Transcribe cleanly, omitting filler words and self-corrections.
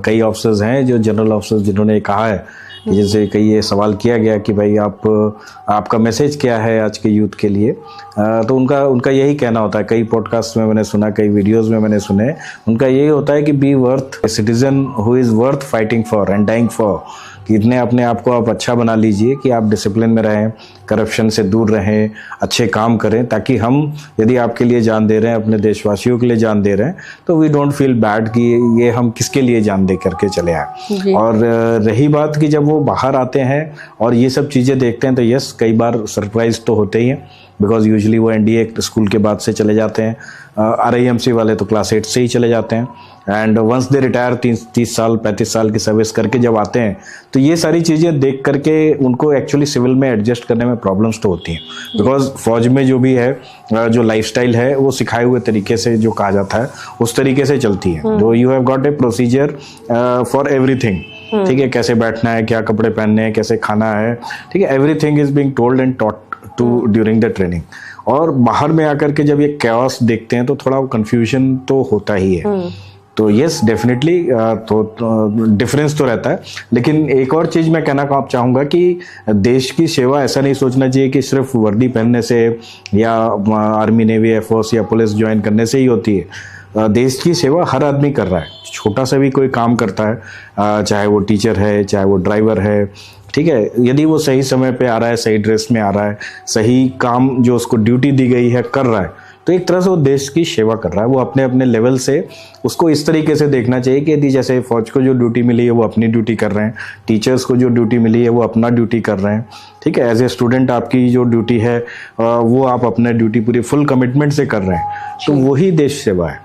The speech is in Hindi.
कई ऑफिसर्स हैं जो जनरल ऑफिसर्स जिन्होंने कहा है कि जैसे कई ये सवाल किया गया कि भाई आपका मैसेज क्या है आज के यूथ के लिए, तो उनका यही कहना होता है। कई पॉडकास्ट में मैंने सुना, कई वीडियोस में मैंने सुने, उनका यही होता है कि be worth citizen who is worth fighting for and dying for. कि इतने अपने आप को आप अच्छा बना लीजिए कि आप डिसिप्लिन में रहें, करप्शन से दूर रहें, अच्छे काम करें, ताकि हम यदि आपके लिए जान दे रहे हैं, अपने देशवासियों के लिए जान दे रहे हैं, तो वी डोंट फील बैड कि ये हम किसके लिए जान दे करके चले आए। और रही बात कि जब वो बाहर आते हैं और ये सब चीज़ें देखते हैं, तो यस, कई बार सरप्राइज तो होते ही हैं, बिकॉज यूजुअली वो एनडीए स्कूल के बाद से चले जाते हैं। RIMC वाले तो क्लास 8 से ही चले जाते हैं, एंड वंस दे रिटायर 30 साल 35 साल की सर्विस करके जब आते हैं, तो ये सारी चीज़ें देख करके उनको एक्चुअली सिविल में एडजस्ट करने में प्रॉब्लम्स तो होती हैं। बिकॉज फौज में जो भी है, जो लाइफस्टाइल है, वो सिखाए हुए तरीके से जो कहा जाता है उस तरीके से चलती है। जो you have got a procedure for everything, ठीक है, कैसे बैठना है, क्या कपड़े पहनने हैं, कैसे खाना है, ठीक है, everything is being told and taught to during the training. और बाहर में आकर के जब ये कैओस देखते हैं तो थोड़ा कंफ्यूजन तो होता ही है। तो यस, डेफिनेटली तो डिफरेंस तो रहता है। लेकिन एक और चीज मैं कहना चाहूंगा कि देश की सेवा ऐसा नहीं सोचना चाहिए कि सिर्फ वर्दी पहनने से या आर्मी, नेवी, एयरफोर्स या पुलिस ज्वाइन करने से ही होती है। देश की सेवा हर आदमी कर रहा है, छोटा सा भी कोई काम करता है, चाहे वो टीचर है, चाहे वो ड्राइवर है, ठीक है, यदि वो सही समय पे आ रहा है, सही ड्रेस में आ रहा है, सही काम जो उसको ड्यूटी दी गई है कर रहा है, तो एक तरह से वो देश की सेवा कर रहा है। वो अपने अपने लेवल से उसको इस तरीके से देखना चाहिए कि यदि जैसे फौज को जो ड्यूटी मिली है वो अपनी ड्यूटी कर रहे हैं, टीचर्स को जो ड्यूटी मिली है वो अपना ड्यूटी कर रहे हैं, ठीक है, एज ए स्टूडेंट आपकी जो ड्यूटी है वो आप अपना ड्यूटी पूरी फुल कमिटमेंट से कर रहे हैं, तो वही देश सेवा है।